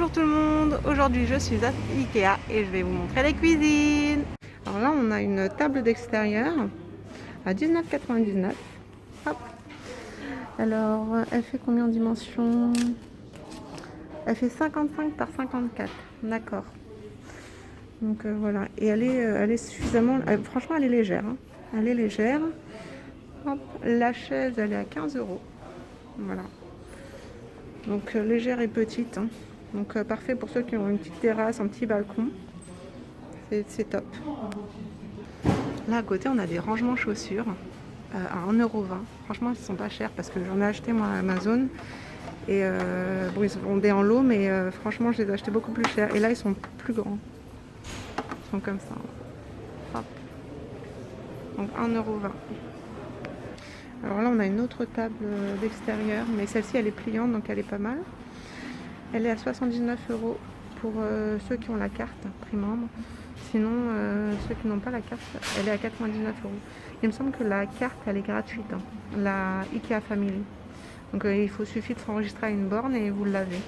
Bonjour tout le monde, aujourd'hui je suis à Ikea et je vais vous montrer les cuisines. Alors là on a une table d'extérieur à 19,99 €. Hop. Alors elle fait combien en dimension? Elle fait 55 par 54, d'accord. Donc voilà, et elle est suffisamment, franchement elle est légère, hein. Elle est légère. Hop. La chaise elle est à 15 €. Voilà. Donc légère et petite, hein. Donc parfait pour ceux qui ont une petite terrasse, un petit balcon. C'est top. Là à côté on a des rangements chaussures à 1,20 €. Franchement ils sont pas chers parce que j'en ai acheté moi à Amazon. Et bon, ils se vendaient en lot, mais franchement je les ai achetés beaucoup plus cher. Et là ils sont plus grands. Ils sont comme ça. Hop. Donc 1,20 €. Alors là on a une autre table d'extérieur, mais celle-ci elle est pliante donc elle est pas mal. Elle est à 79 € pour ceux qui ont la carte prix membre. Sinon ceux qui n'ont pas la carte, elle est à 99 €. Il me semble que la carte elle est gratuite, hein, la Ikea Family. Donc il suffit de s'enregistrer à une borne et vous l'avez.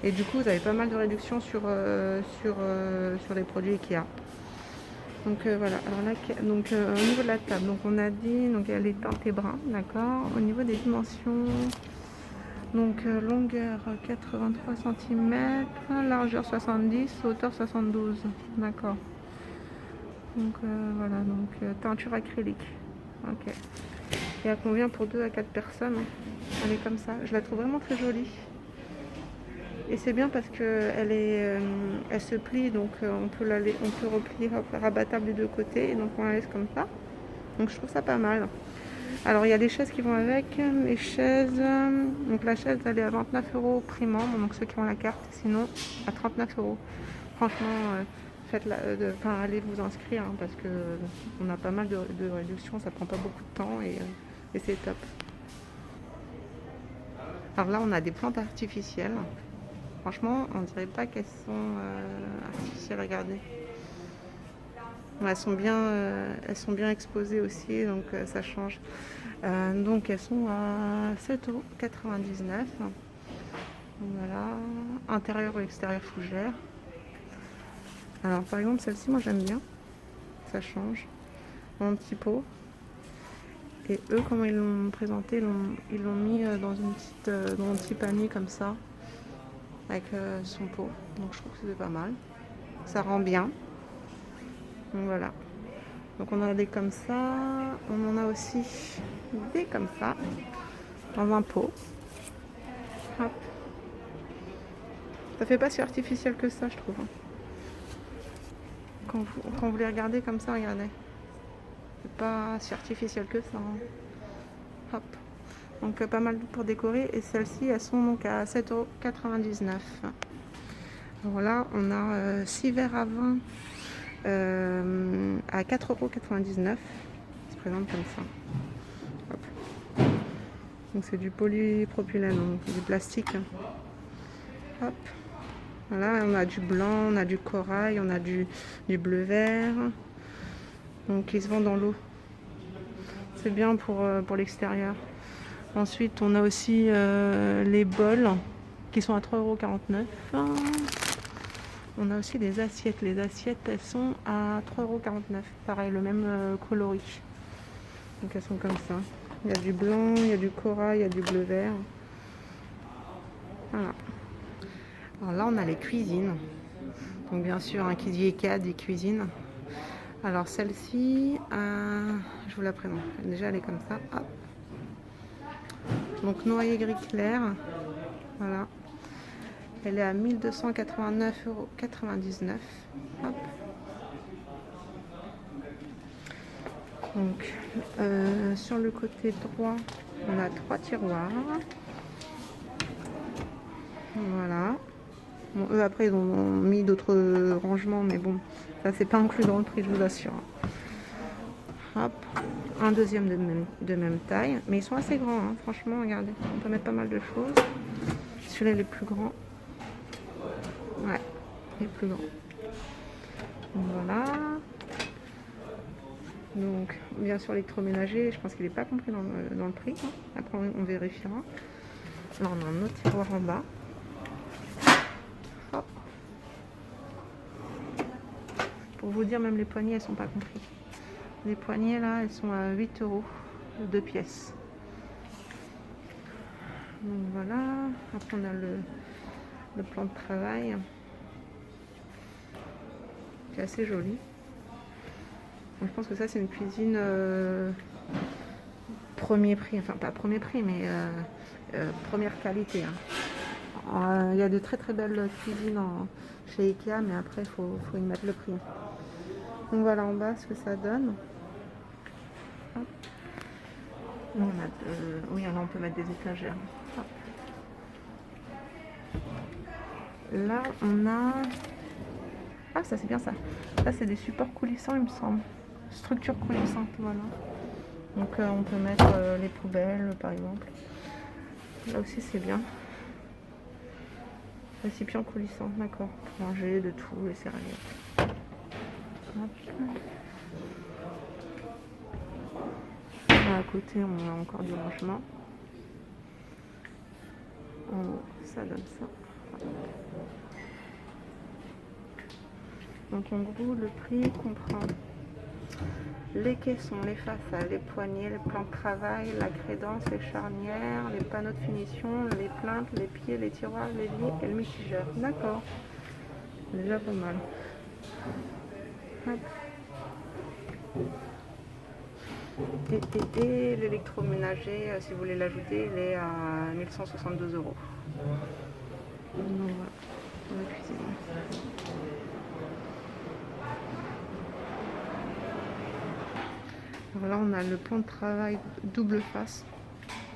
Et du coup vous avez pas mal de réductions sur les produits Ikea. Donc voilà, alors là, donc, au niveau de la table, donc on a dit, donc elle est teintée brun, d'accord. Au niveau des dimensions, donc longueur 83 cm, largeur 70, hauteur 72, d'accord. Donc voilà, donc teinture acrylique, ok. Et elle convient pour 2 à 4 personnes, elle est comme ça, je la trouve vraiment très jolie. Et c'est bien parce qu'elle elle se plie, donc on peut replier, hop, rabattable des deux côtés, et donc on la laisse comme ça. Donc je trouve ça pas mal. Alors il y a des chaises qui vont avec, les chaises, donc la chaise elle est à 29 € prix membre, donc ceux qui ont la carte, sinon à 39 €. Franchement, allez vous inscrire, hein, parce que on a pas mal de réductions, ça prend pas beaucoup de temps et c'est top. Alors là on a des plantes artificielles. Franchement, on dirait pas qu'elles sont artificielles, regardez. Elles sont bien exposées aussi, donc ça change. Donc elles sont à 7,99 €. Voilà, intérieur ou extérieur fougère. Alors par exemple celle-ci, moi j'aime bien, ça change. En petit pot. Et eux, comment ils l'ont présenté, ils l'ont mis dans un petit panier comme ça, avec son pot. Donc je trouve que c'est pas mal. Ça rend bien. Donc voilà. Donc on a des comme ça. On en a aussi des comme ça. Dans un pot. Hop. Ça fait pas si artificiel que ça, je trouve. Quand vous les regardez comme ça, regardez. C'est pas si artificiel que ça, hein. Hop. Donc pas mal pour décorer. Et celles-ci, elles sont donc à 7,99 €. Alors là, on a 6 verres à vin à 4,99 €. Ça se présente comme ça. Hop. Donc c'est du polypropylène, donc du plastique. Hop. Voilà, on a du blanc, on a du corail, on a du bleu vert. Donc ils se vendent dans l'eau. C'est bien pour l'extérieur. Ensuite, on a aussi les bols qui sont à 3,49 €. On a aussi des assiettes. Les assiettes, elles sont à 3,49 €. Pareil, le même coloris. Donc elles sont comme ça. Il y a du blanc, il y a du corail, il y a du bleu vert. Voilà. Alors là, on a les cuisines. Donc bien sûr, un qui dit Ikea dit cuisine. Alors celle-ci, je vous la présente. Déjà, elle est comme ça. Hop. Donc noyer gris clair. Voilà. Elle est à 1289,99 €. Hop. Donc sur le côté droit, on a 3 tiroirs. Voilà. Bon, eux après ils ont mis d'autres rangements, mais bon, ça c'est pas inclus dans le prix, je vous assure. Hop, un deuxième de même taille, mais ils sont assez grands, hein. Franchement, regardez, on peut mettre pas mal de choses. Celui-là il est plus grand. Ouais, il est plus grand. Voilà. Donc, bien sûr, l'électroménager, je pense qu'il n'est pas compris dans le prix, hein. Après, on vérifiera. Là, on a un autre tiroir en bas. Pour vous dire, même les poignées, elles sont pas comprises. Les poignées, là, elles sont à 8 €, 2 pièces. Donc voilà. Après, on a le plan de travail, qui est assez joli. Donc, je pense que ça, c'est une cuisine premier prix. Enfin, pas premier prix, mais première qualité. Il y a de très très belles cuisines chez Ikea, mais après, il faut y mettre le prix. Donc voilà en bas ce que ça donne. Hop. Oui, là on peut mettre des étagères. Hop. Là on a... Ah, ça c'est bien ça. Ça c'est des supports coulissants, il me semble. Structure coulissante, voilà. Donc on peut mettre les poubelles par exemple. Là aussi c'est bien. Récipient coulissant, d'accord. Pour ranger de tout, les céréales. Hop. Là, à côté, on a encore du rangement. En haut, ça donne ça. Donc en gros, le prix comprend les caissons, les façades, les poignées, les plans de travail, la crédence, les charnières, les panneaux de finition, les plaintes, les pieds, les tiroirs, l'évier et le mitigeur. D'accord. Déjà pas mal. Hop. Et l'électroménager, si vous voulez l'ajouter, il est à 1162 €. Donc voilà, pour la cuisine. Alors là, on a le plan de travail double face.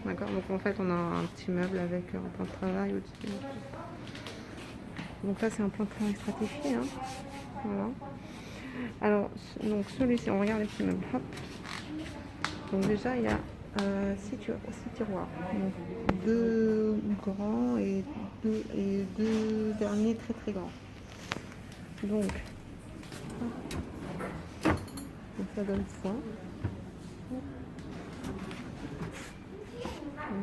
D'accord, donc en fait, on a un petit meuble avec un plan de travail au-dessus. Donc là, c'est un plan de travail stratifié. Voilà. Alors, donc celui-ci, on regarde les petits meubles. Hop. Donc déjà, il y a 6 tiroirs. Donc 2 grands et 2 derniers très très grands. Donc ça donne ça.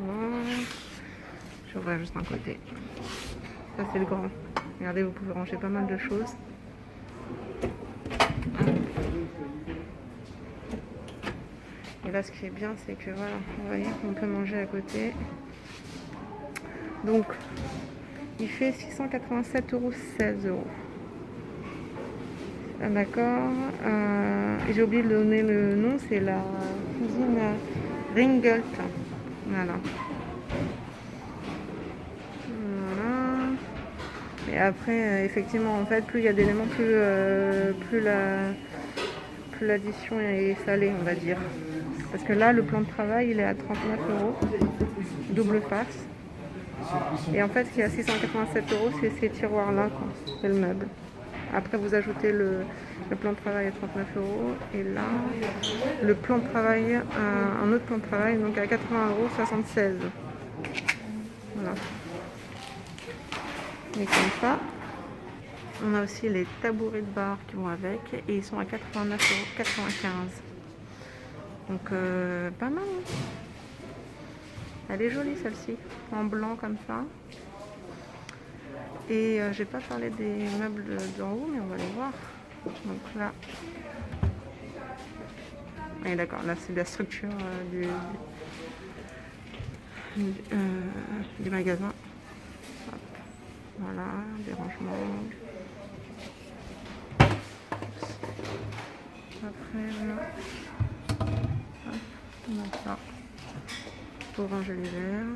Voilà. Je ouvre juste un côté. Ça c'est le grand. Regardez, vous pouvez ranger pas mal de choses. Et là, ce qui est bien, c'est que voilà, vous voyez, on peut manger à côté. Donc, il fait 687,16 €. Ah, d'accord. J'ai oublié de donner le nom, c'est la cuisine Ringelt. Voilà. Voilà. Et après, effectivement, en fait, plus il y a d'éléments, plus l'addition est salée, on va dire. Parce que là, le plan de travail, il est à 39 €, double face. Et en fait, ce qui est à 687 €, c'est ces tiroirs-là, c'est le meuble. Après, vous ajoutez le plan de travail à 39 € et là, le plan de travail, un autre plan de travail, donc à 80,76 €. Voilà. Et comme ça, on a aussi les tabourets de bar qui vont avec et ils sont à 89,95 €. Donc, pas mal. Elle est jolie celle-ci, en blanc comme ça. Et j'ai pas parlé des meubles d'en haut, mais on va les voir. Donc là, oui, d'accord, là c'est la structure du magasin. Hop. Voilà, des rangements. Après là, hop, on a ça pour ranger les verres.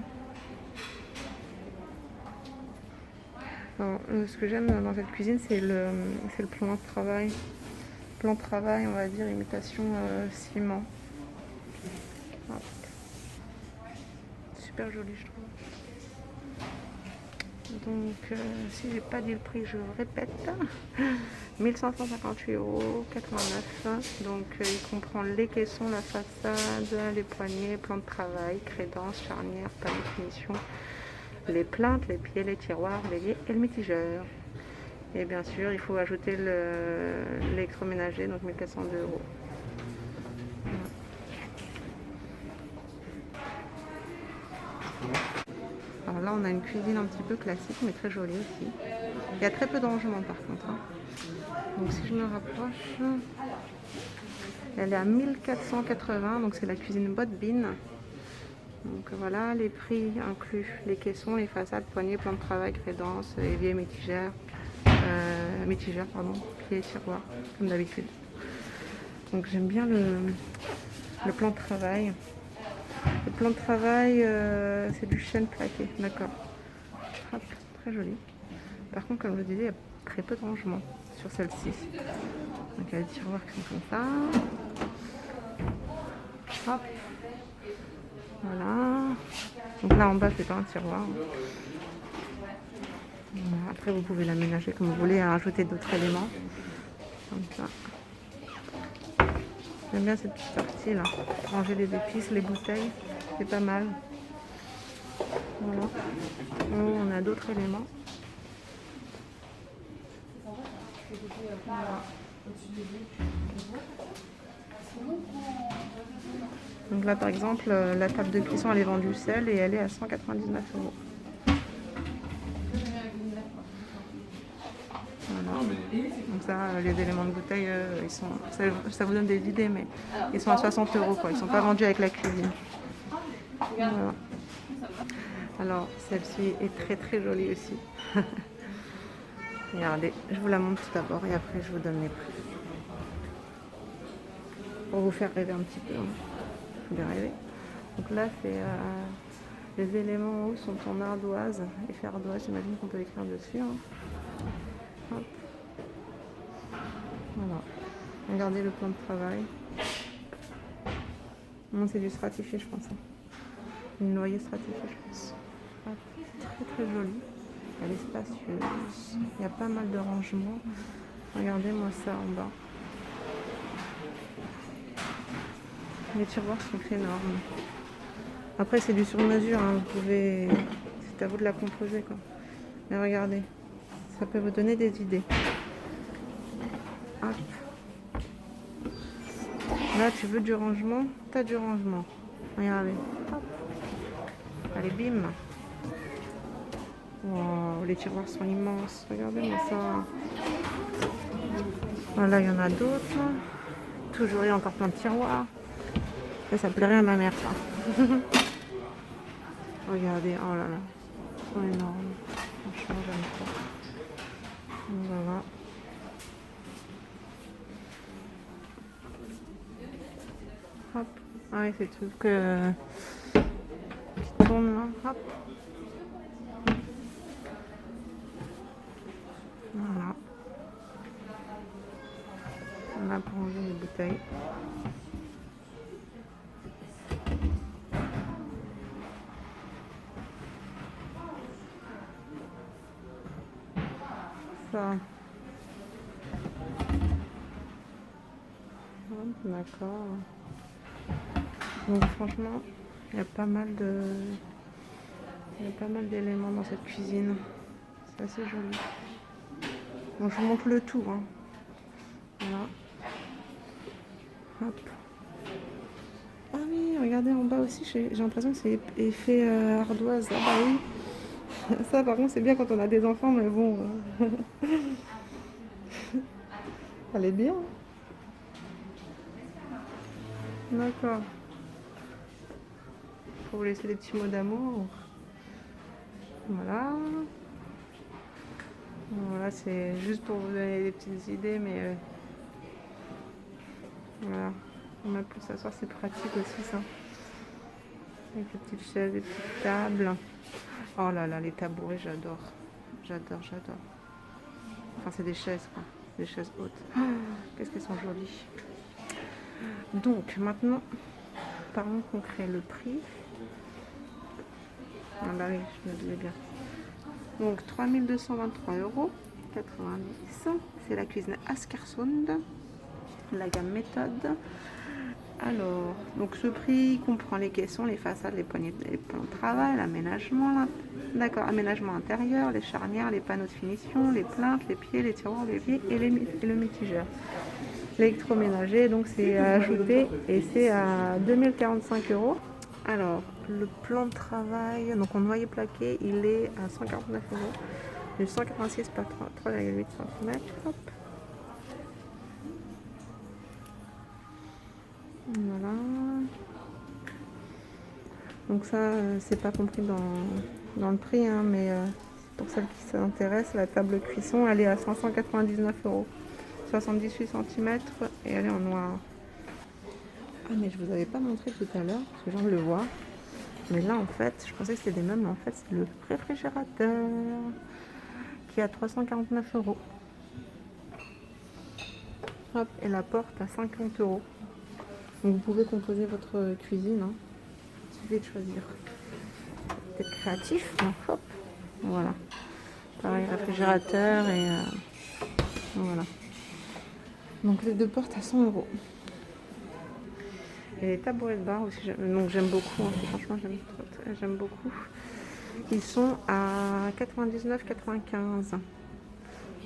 Alors, ce que j'aime dans cette cuisine, c'est le plan de travail. Plan de travail, on va dire, imitation ciment. Hop. Super joli, je trouve. Donc, si j'ai pas dit le prix, je répète. 1558,89 €. Donc, il comprend les caissons, la façade, les poignées, plan de travail, crédence, charnière, panneau de finition, les plaintes, les pieds, les tiroirs, l'évier et le mitigeur. Et bien sûr, il faut ajouter l'électroménager, donc 1402 €. Alors là, on a une cuisine un petit peu classique, mais très jolie aussi. Il y a très peu de rangement par contre. Donc si je me rapproche, elle est à 1480, donc c'est la cuisine Bodbin. Donc voilà, les prix incluent les caissons, les façades, poignées, plan de travail, crédences, évier, métigère, pieds et tiroirs, comme d'habitude. Donc j'aime bien le plan de travail. Le plan de travail, c'est du chêne plaqué, d'accord. Hop, très joli. Par contre, comme je vous disais, il y a très peu de rangement sur celle-ci. Donc il y a des tiroirs qui sont comme ça. Hop. Voilà. Donc là en bas, c'est pas un tiroir. Voilà. Après, vous pouvez l'aménager comme vous voulez, rajouter d'autres éléments. Comme ça. J'aime bien cette petite partie là. Ranger les épices, les bouteilles, c'est pas mal. Voilà. On a d'autres éléments. Voilà. Donc là par exemple, la table de cuisson elle est vendue seule et elle est à 199 €. Voilà. Donc ça, les éléments de bouteille, ils sont, ça vous donne des idées, mais ils sont à 60 € quoi. Ils sont pas vendus avec la cuisine. Voilà. Alors celle-ci est très très jolie aussi. Regardez, je vous la montre tout d'abord et après je vous donne les prix. Pour vous faire rêver un petit peu. Je vous rêver. Donc là, c'est les éléments en haut sont en ardoise et fait ardoise, j'imagine qu'on peut écrire dessus. Hop. Voilà. Regardez le plan de travail. Non, c'est du stratifié, je pense. Une noyer stratifié, je pense. Hop. Très très joli. Elle est spacieuse. Il y a pas mal de rangements. Regardez-moi ça en bas. Les tiroirs sont énormes. Après, c'est du sur-mesure. Hein. Vous pouvez... C'est à vous de la composer, quoi. Mais regardez. Ça peut vous donner des idées. Hop. Là, tu veux du rangement, t'as du rangement. Regardez. Hop. Allez, bim. Wow, les tiroirs sont immenses. Regardez-moi ça. Voilà, il y en a d'autres. Toujours, il y a encore plein de tiroirs. Ça plairait à ma mère, ça. Regardez, oh là là. Ils sont énormes. Franchement, j'aime trop. Voilà. Hop. Ah oui, c'est tout que qui tourne là. Hop. Voilà. On a pour ranger les bouteilles. Ça. D'accord. Donc franchement, il y a pas mal d'éléments dans cette cuisine. C'est assez joli. Bon, je vous montre le tout. Hein. Voilà. Hop. Ah oui, regardez en bas aussi, j'ai l'impression que c'est effet ardoise. Ah bah oui. Ça par contre c'est bien quand on a des enfants, mais bon. Elle est bien. D'accord. Pour vous laisser des petits mots d'amour. Voilà. Voilà, c'est juste pour vous donner des petites idées, mais voilà. Même pour s'asseoir, c'est pratique aussi ça. Avec les petites chaises, les petites tables. Oh là là, les tabourets, j'adore. J'adore, j'adore. Enfin, c'est des chaises, quoi. Des chaises hautes. Oh, qu'est-ce qu'elles sont jolies. Donc, maintenant, parlons concret. Le prix. Ah bah oui, je me disais bien. Donc, 3223,90 €. C'est la cuisine Askersund. La gamme méthode. Alors, donc ce prix comprend les caissons, les façades, les poignées, les plans de travail, l'aménagement, d'accord, aménagement intérieur, les charnières, les panneaux de finition, les plaintes, les pieds, les tiroirs, les pieds et le mitigeur. L'électroménager, donc c'est ajouté et c'est à 2045 €. Alors, le plan de travail, donc en noyer plaqué, il est à 149 €. Du 186 par 3,8 cm. Hop. Voilà. Donc ça, c'est pas compris dans le prix, hein, mais pour celles qui s'intéressent, la table cuisson, elle est à 599 €. 78 cm et elle est en noir. Ah mais je vous avais pas montré tout à l'heure, parce que je viens de le voir. Mais là en fait, je pensais que c'était des meubles, mais en fait c'est le réfrigérateur qui est à 349 €. Hop, et la porte à 50 €. Donc vous pouvez composer votre cuisine, hein. Il suffit de choisir. Peut-être créatif, hein. Hop, voilà. Pareil, réfrigérateur et voilà. Donc les deux portes à 100 €. Et les tabourets de bar aussi, donc j'aime beaucoup, hein. Franchement j'aime beaucoup. Ils sont à 99,95 €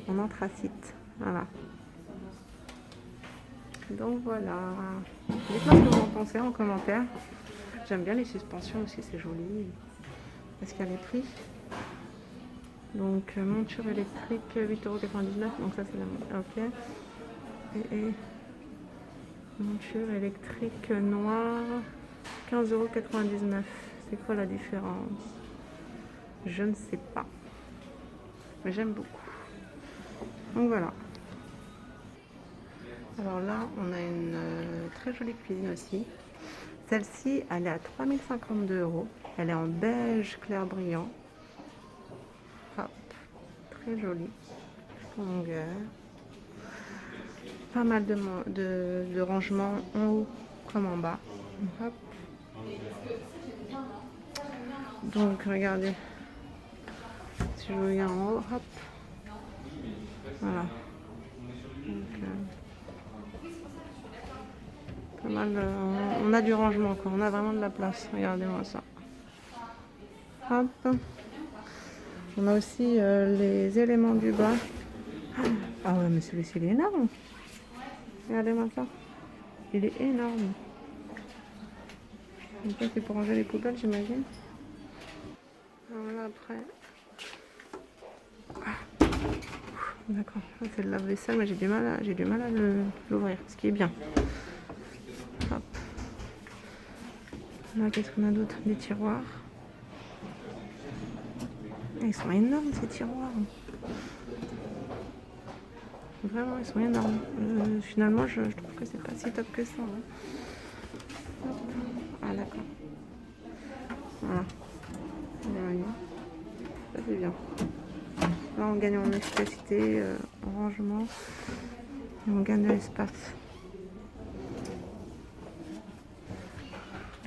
en anthracite. Voilà. Donc voilà. Dites-moi ce que vous en pensez en commentaire. J'aime bien les suspensions aussi, c'est joli. Est-ce qu'il y a les prix? Donc monture électrique 8,99 €. Donc ça c'est la ok. Et monture électrique noire 15,99 €. C'est quoi la différence? Je ne sais pas. Mais j'aime beaucoup. Donc voilà. Alors là, on a une très jolie cuisine aussi. Celle-ci, elle est à 3052 €. Elle est en beige clair brillant. Hop, très jolie. Longueur. Pas mal de rangements en haut comme en bas. Hop. Donc regardez. Si je regarde en haut, hop. Voilà. Donc, pas mal on a du rangement quoi. On a vraiment de la place. Regardez-moi ça. Hop. On a aussi les éléments du bas. Ah ouais, mais celui-ci il est énorme. Regardez-moi ça. Il est énorme. Donc ça c'est pour ranger les poubelles, j'imagine. Voilà après. Ah. D'accord, c'est le lave-vaisselle, mais j'ai du mal à l'ouvrir, ce qui est bien. Hop. Là, qu'est-ce qu'on a d'autre? Des tiroirs. Ils sont énormes ces tiroirs. Vraiment, ils sont énormes. Finalement, je trouve que c'est pas si top que ça. Hein. Ah d'accord. Voilà. Ça c'est bien. Là, on gagne en efficacité, en rangement, et on gagne de l'espace.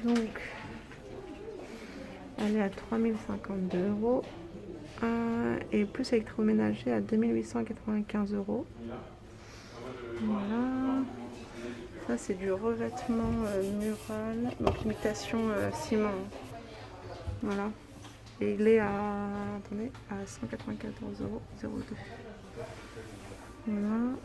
Donc, elle est à 3052 € et plus électroménager à 2895 €. Voilà. Ça, c'est du revêtement mural, donc imitation ciment. Voilà. Et il est à, attendez, à 194,02 €. Voilà.